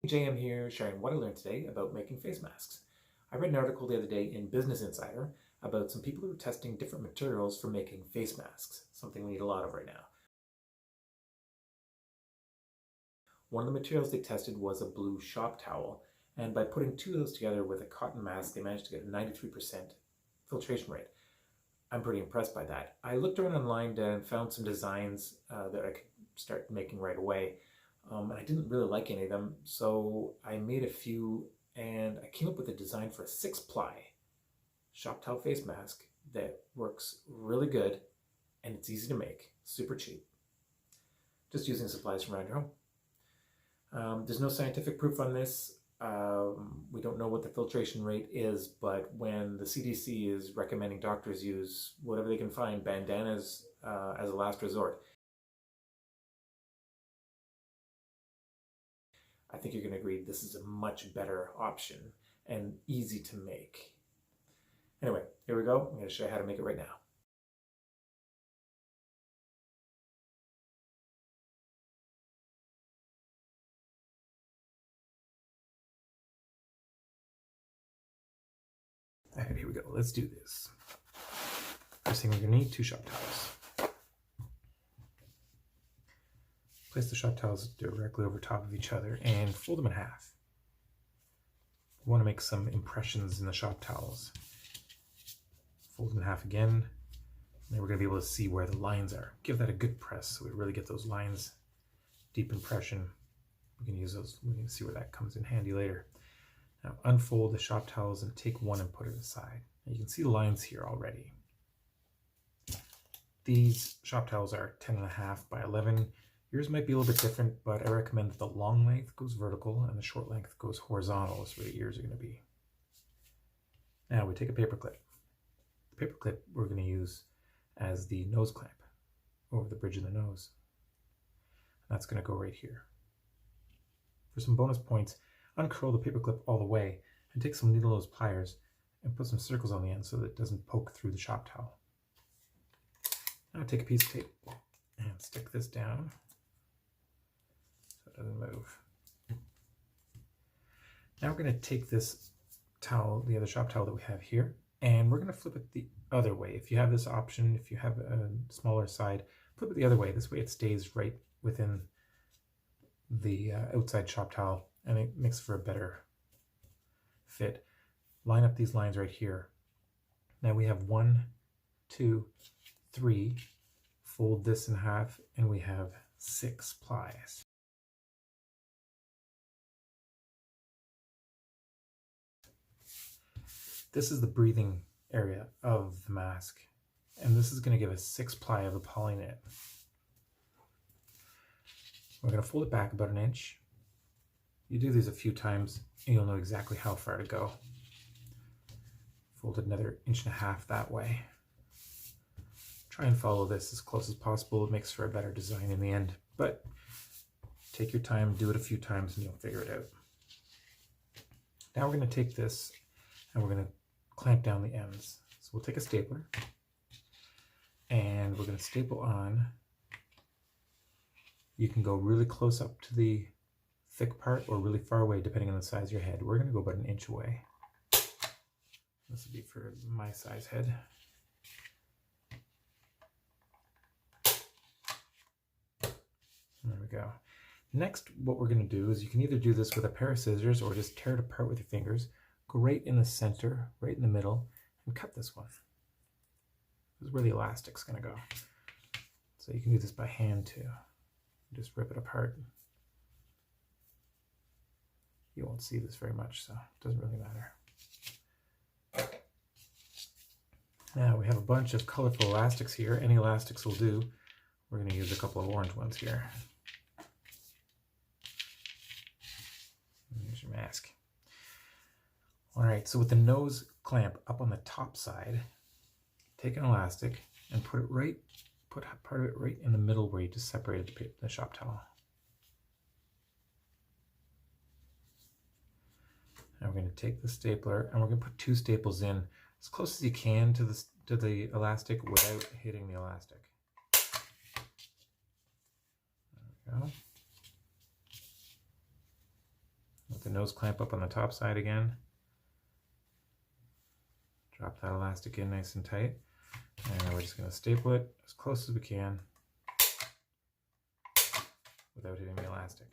JM here, sharing what I learned today about making face masks. I read an article the other day in Business Insider about some people who are testing different materials for making face masks, something we need a lot of right now. One of the materials they tested was a blue shop towel, and by putting two of those together with a cotton mask, they managed to get a 93% filtration rate. I'm pretty impressed by that. I looked around online and found some designs that I could start making right away. I didn't really like any of them, so I made a few and I came up with a design for a 6-ply shop towel face mask that works really good and it's easy to make, super cheap. Just using supplies from around your home. There's no scientific proof on this. We don't know what the filtration rate is, but when the CDC is recommending doctors use whatever they can find, bandanas as a last resort, I think you're going to agree this is a much better option and easy to make. Anyway, here we go. I'm going to show you how to make it right now. Alright, here we go. Let's do this. First thing we're going to need 2 shop towels. Place the shop towels directly over top of each other and fold them in half. We want to make some impressions in the shop towels. Fold them in half again, and then we're going to be able to see where the lines are. Give that a good press so we really get those lines. Deep impression. We can use those. We can see where that comes in handy later. Now unfold the shop towels and take one and put it aside. Now you can see the lines here already. These shop towels are 10.5 by 11. Yours might be a little bit different, but I recommend that the long length goes vertical and the short length goes horizontal. That's where the ears are going to be. Now we take a paper clip. The paper clip we're going to use as the nose clamp over the bridge of the nose. And that's going to go right here. For some bonus points, uncurl the paper clip all the way and take some needle nose pliers and put some circles on the end so that it doesn't poke through the shop towel. Now take a piece of tape and stick this down. Doesn't move. Now we're going to take this towel, the other shop towel that we have here, and we're going to flip it the other way. If you have this option, if you have a smaller side, flip it the other way. This way it stays right within the outside shop towel and it makes for a better fit. Line up these lines right here. Now we have 1, 2, 3. Fold this in half and we have 6 plies. This is the breathing area of the mask, and this is going to give us 6 ply of a poly knit. We're going to fold it back about 1 inch. You do these a few times and you'll know exactly how far to go. Fold it another 1.5 inches that way. Try and follow this as close as possible. It makes for a better design in the end, but take your time, do it a few times and you'll figure it out. Now we're going to take this and we're going to clamp down the ends. So we'll take a stapler and we're going to staple on. You can go really close up to the thick part or really far away depending on the size of your head. We're going to go about 1 inch away. This would be for my size head. There we go. Next, what we're going to do is you can either do this with a pair of scissors or just tear it apart with your fingers. Go right in the center, right in the middle, and cut this one. This is where the elastic's going to go. So you can do this by hand too. Just rip it apart. You won't see this very much, so it doesn't really matter. Now we have a bunch of colorful elastics here. Any elastics will do. We're going to use a couple of orange ones here. Here's your mask. All right, so with the nose clamp up on the top side, take an elastic and put part of it right in the middle where you just separated the shop towel. Now we're going to take the stapler and we're going to put 2 staples in as close as you can to the elastic without hitting the elastic. There we go. the nose clamp up on the top side again. Drop that elastic in nice and tight. And we're just going to staple it as close as we can without hitting the elastic.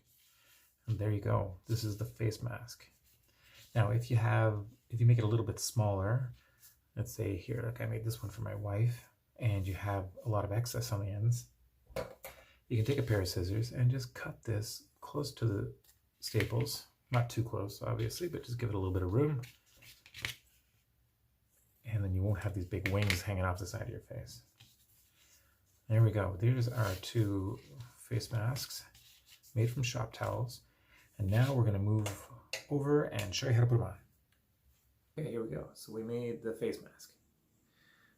And there you go. This is the face mask. Now, if you make it a little bit smaller, let's say here, like I made this one for my wife, and you have a lot of excess on the ends, you can take a pair of scissors and just cut this close to the staples. Not too close, obviously, but just give it a little bit of room. And then you won't have these big wings hanging off the side of your face. There we go. There's our two face masks made from shop towels. And now we're going to move over and show you how to put them on. Okay, here we go. So we made the face mask.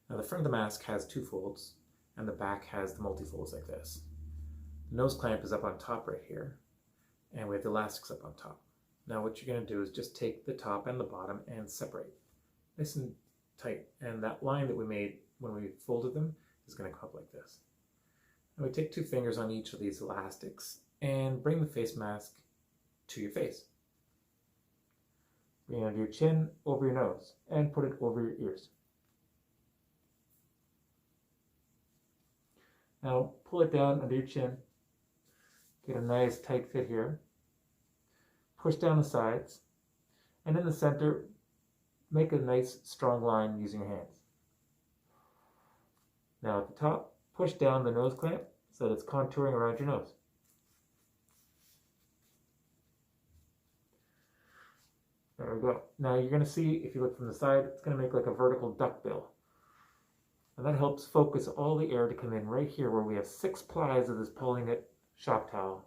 Now the front of the mask has two folds, and the back has the multi-folds like this. The nose clamp is up on top right here, and we have the elastics up on top. Now what you're going to do is just take the top and the bottom and separate. Nice and tight. And that line that we made when we folded them is going to come up like this. And we take 2 fingers on each of these elastics and bring the face mask to your face. Bring it under your chin, over your nose, and put it over your ears. Now pull it down under your chin. Get a nice tight fit here. Push down the sides, and in the center, make a nice strong line using your hands. Now at the top, push down the nose clamp so that it's contouring around your nose. There we go. Now you're going to see, if you look from the side, it's going to make like a vertical duckbill. And that helps focus all the air to come in right here where we have 6 plies of this poly-knit shop towel.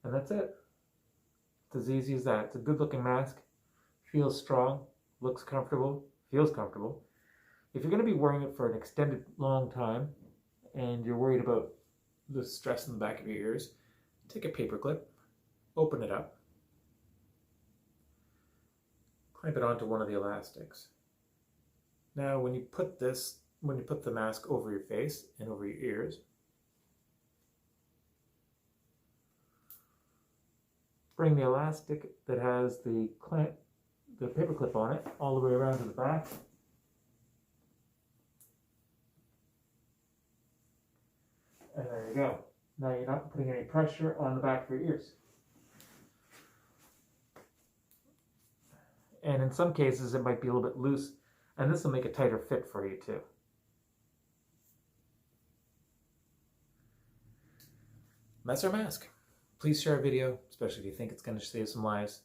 And that's it. It's as easy as that. It's a good looking mask. Feels strong, looks comfortable, feels comfortable. If you're going to be wearing it for an extended long time and you're worried about the stress in the back of your ears, take a paper clip, open it up, clamp it onto one of the elastics. Now when you put the mask over your face and over your ears, bring the elastic that has the paper clip on it all the way around to the back. And there you go. Now you're not putting any pressure on the back of your ears. And in some cases it might be a little bit loose, and this will make a tighter fit for you too. That's our mask. Please share our video, especially if you think it's going to save some lives.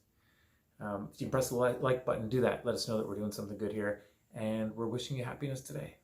If you press the like button, do that. Let us know that we're doing something good here, and we're wishing you happiness today.